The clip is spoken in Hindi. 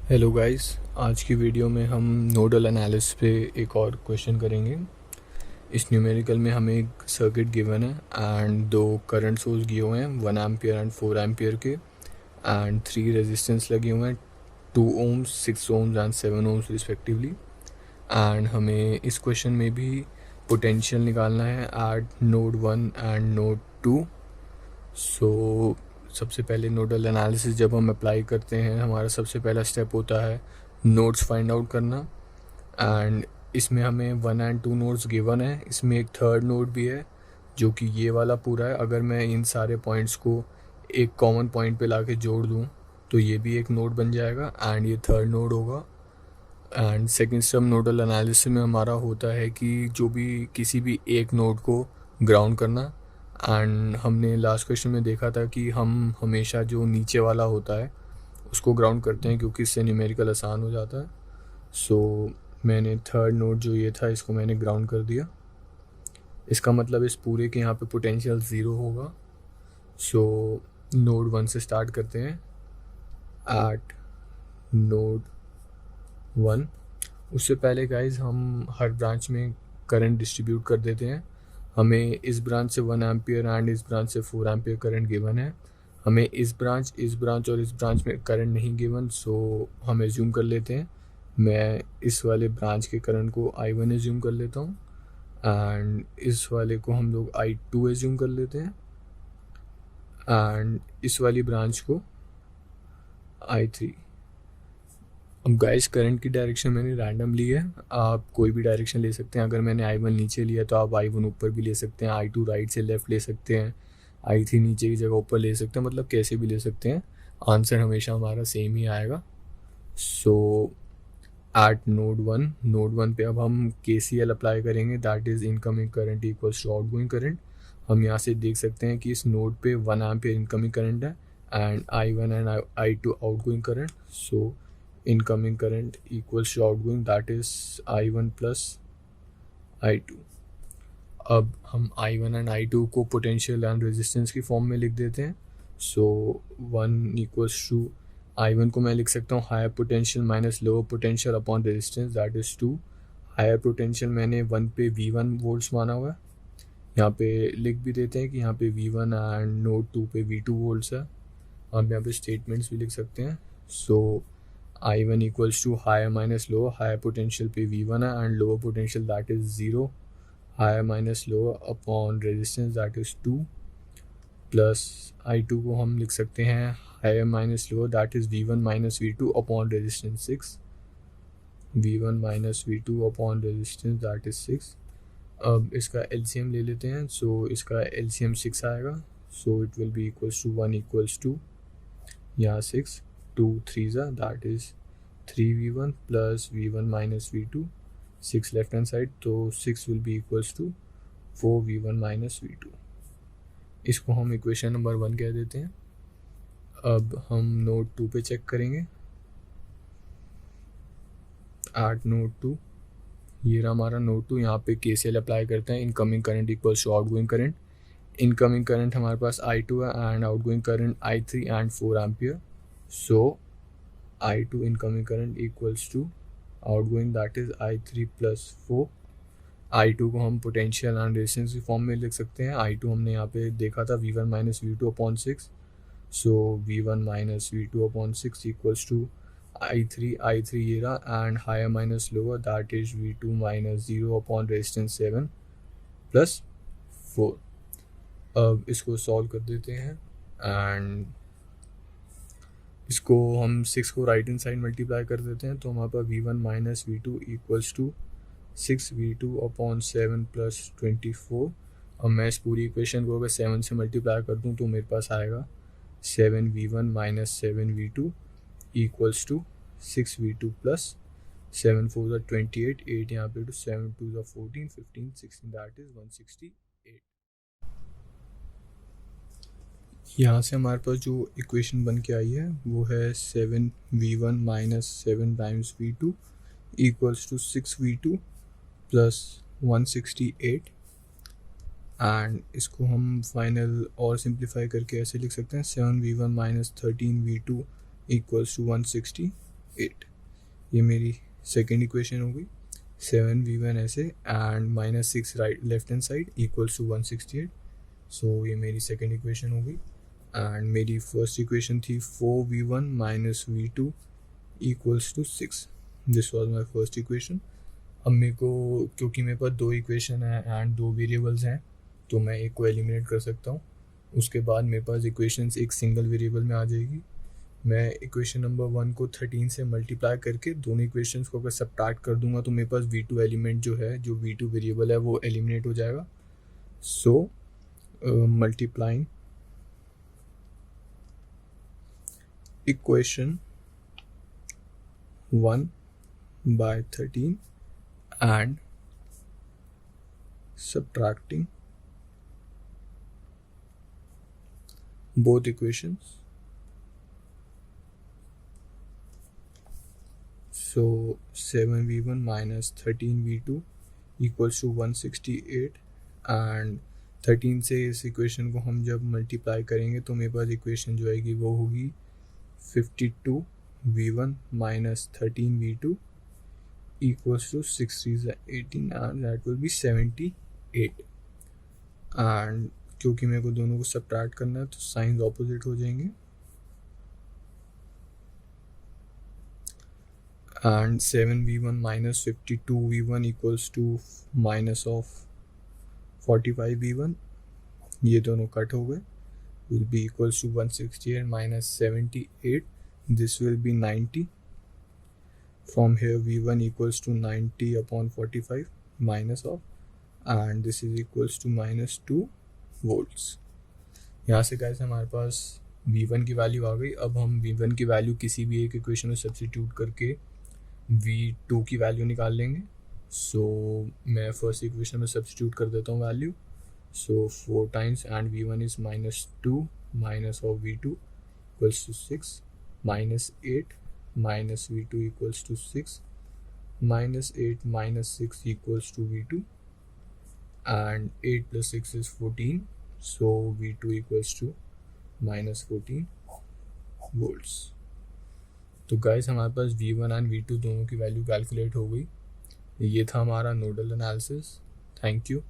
हेलो गाइस, आज की वीडियो में हम नोडल एनालिसिस पे एक और क्वेश्चन करेंगे। इस न्यूमेरिकल में हमें एक सर्किट गिवन है एंड दो करंट सोर्स दिए हुए हैं 1 एम्पियर एंड 4 एम्पियर के, एंड 3 रेजिस्टेंस लगे हुए हैं 2 ohms 6 ohms and 7 ohms respectively. And हमें इस क्वेश्चन में भी पोटेंशियल निकालना है at node 1 and node 2। So सबसे पहले नोडल एनालिसिस जब हम अप्लाई करते हैं, हमारा सबसे पहला स्टेप होता है नोड्स फाइंड आउट करना। एंड इसमें हमें 1 एंड 2 नोड्स गिवन है, इसमें एक थर्ड नोड भी है जो कि ये वाला पूरा है। अगर मैं इन सारे पॉइंट्स को एक कॉमन पॉइंट पे लाके जोड़ दूँ तो ये भी एक नोड बन जाएगा एंड ये थर्ड नोड होगा। And second step nodal analysis में हमारा होता है कि जो भी किसी भी एक नोड को ग्राउंड करना। एंड हमने लास्ट क्वेश्चन में देखा था कि हम हमेशा जो नीचे वाला होता है उसको ग्राउंड करते हैं क्योंकि इससे न्यूमेरिकल आसान हो जाता है। सो मैंने थर्ड नोड जो ये था इसको मैंने ग्राउंड कर दिया। इसका मतलब इस पूरे के यहाँ पे पोटेंशियल ज़ीरो होगा। सो नोड 1 से स्टार्ट करते हैं। एट नोड 1, उससे पहले गाइज हम हर ब्रांच में करंट डिस्ट्रीब्यूट कर देते हैं। हमें इस ब्रांच से 1 एम्पियर एंड इस ब्रांच से 4 एम्पियर करंट गिवन है। हमें इस ब्रांच और इस ब्रांच में करंट नहीं गिवन, सो हम एज्यूम कर लेते हैं। मैं इस वाले ब्रांच के करंट को I1 एज्यूम कर लेता हूँ एंड इस वाले को हम लोग I2 एज्यूम कर लेते हैं एंड इस वाली ब्रांच को I3। अब गाइस करंट की डायरेक्शन मैंने रैंडम ली है, आप कोई भी डायरेक्शन ले सकते हैं। अगर मैंने I1 नीचे लिया तो आप I1 ऊपर भी ले सकते हैं, I2 राइट से लेफ़्ट ले सकते हैं, I3 नीचे की जगह ऊपर ले सकते हैं, मतलब कैसे भी ले सकते हैं। आंसर हमेशा हमारा सेम ही आएगा। सो एट नोड 1 पे अब हम KCL अप्लाई करेंगे, that is incoming current equals to outgoing current. हम यहाँ से देख सकते हैं कि इस नोड पे 1 एम्पियर इनकमिंग करंट है and I1 and I2 outgoing current. So incoming current equals to outgoing, that is I1 plus I2। अब हम I1 एंड I2 को पोटेंशियल एंड रेजिस्टेंस की फॉर्म में लिख देते हैं। सो 1 इक्वल्स टू I1 को मैं लिख सकता हूँ higher potential minus lower potential upon resistance, that is 2। Higher potential मैंने 1 पे V1 वोल्ट्स माना हुआ है, यहाँ पे लिख भी देते हैं कि यहाँ पे V1 एंड नोड 2 पे V2 वोल्ट्स है। हम यहाँ पे स्टेटमेंट्स भी लिख सकते हैं। सो I1 equals to higher minus lower, higher potential पे V1 है and lower potential that is 0, higher minus lower upon resistance that is 2, plus I2 को हम लिख सकते हैं higher minus lower that is V1 minus V2 upon resistance 6, V1 minus V2 upon resistance that is 6। अब इसका LCM ले लेते हैं। सो इसका LCM 6 आएगा। So it will be equals to 1 equals to यहाँ 6, 2 3 that is 3V1 plus V1 minus V2, 6 left hand side, तो 6 will be equals to 4V1 minus V2। इसको हम इक्वेशन नंबर 1 कह देते हैं। अब हम नोड 2 पे चेक करेंगे। एट नोड 2, ये रहा हमारा नोड 2। यहाँ पे KCL अप्लाई करते हैं, incoming current equals to outgoing current. Incoming current हमारे पास I2 है and outgoing current I3 and 4 ampere. So I2 incoming current equals to outgoing that is I3 plus 4। I2 को हम पोटेंशियल एंड रेजिस्टेंस की फॉर्म में लिख सकते हैं। I2 हमने यहाँ पे देखा था V1 minus V2 upon 6, so V1 minus V2 upon 6 equals to I3 ये रहा and higher minus lower that is V2 minus 0 upon resistance 7 plus 4। अब इसको सॉल्व कर देते हैं एंड इसको हम 6 को राइट हैंड साइड मल्टीप्लाई कर देते हैं, तो हमारे पास V1 minus V2 equals to 6V2 upon 7 plus 24। अब मैं इस पूरी इक्वेशन को अगर 7 से मल्टीप्लाई कर दूं तो मेरे पास आएगा 7V1 minus 7V2 equals to 6V2 plus 7 4 28, 8 यहाँ पे, 7 2 14, 15 16 दैट इज़ 168। यहाँ से हमारे पास जो इक्वेशन बन के आई है वो है 7V1 minus 7 times V2 equals to 6V2 plus 168। And इसको हम फाइनल और सिंप्लीफाई करके ऐसे लिख सकते हैं 7V1 minus 13V2 equals to 168। 8। ये मेरी सेकेंड इक्वेशन हो गई। 7v1 ऐसे and -6 right left hand side equals to 168। So ये मेरी सेकेंड इक्वेशन हो गई। एंड मेरी फर्स्ट इक्वेशन थी 4v1 - v2 equals to 6। This was my first equation. अब मेरे को, क्योंकि मेरे पास दो इक्वेशन है एंड दो वेरिएबल्स हैं, तो मैं एक को एलिमिनेट कर सकता हूँ। उसके बाद मेरे पास इक्वेशंस एक सिंगल वेरिएबल में आ जाएगी। मैं इक्वेशन नंबर 1 को 13 से मल्टीप्लाई करके दोनों इक्वेशंस को अगर सब्ट्रैक्ट कर दूंगा तो मेरे पास v2 एलिमेंट जो है, जो v2 वेरिएबल है, वो एलिमिनेट हो जाएगा। सो multiplying equation 1 by 13 and subtracting both equations. So 7v1 minus 13v2 equals to 168 and 13 से इस इक्वेशन को हम जब मल्टीप्लाई करेंगे तो मेरे पास इक्वेशन जो आएगी वो होगी 52v1 minus 13v2 equals to 6 is 18 and that will be 78। and क्योंकि मेरे को दोनों को सब्ट्रैक्ट करना है तो साइंस ऑपोजिट हो जाएंगे। and 7v1 minus 52v1 equals to minus of 45v1, ये दोनों कट हो गए, will be equals to 168 minus 78, this will be 90। from here v1 equals to 90 upon 45 minus of, and this is equals to -2 volts। यहाँ से गाइस हमारे पास v1 की वैल्यू आ गई। अब हम v1 की वैल्यू किसी भी एक इक्वेशन में सब्स्टिट्यूट करके v2 की वैल्यू निकाल लेंगे। सो मैं फर्स्ट इक्वेशन में सब्स्टिट्यूट कर देता हूँ value. So 4 times and v1 is -2 minus of v2 equals to 6 -8 minus v2 equals to 6 -8 minus 6 equals to v2 and 8 plus 6 is 14। so v2 equals to -14 volts। तो गाइस हमारे पास v1 एंड v2 दोनों की वैल्यू कैलकुलेट हो गई। ये था हमारा नोडल एनालिसिस। Thank you.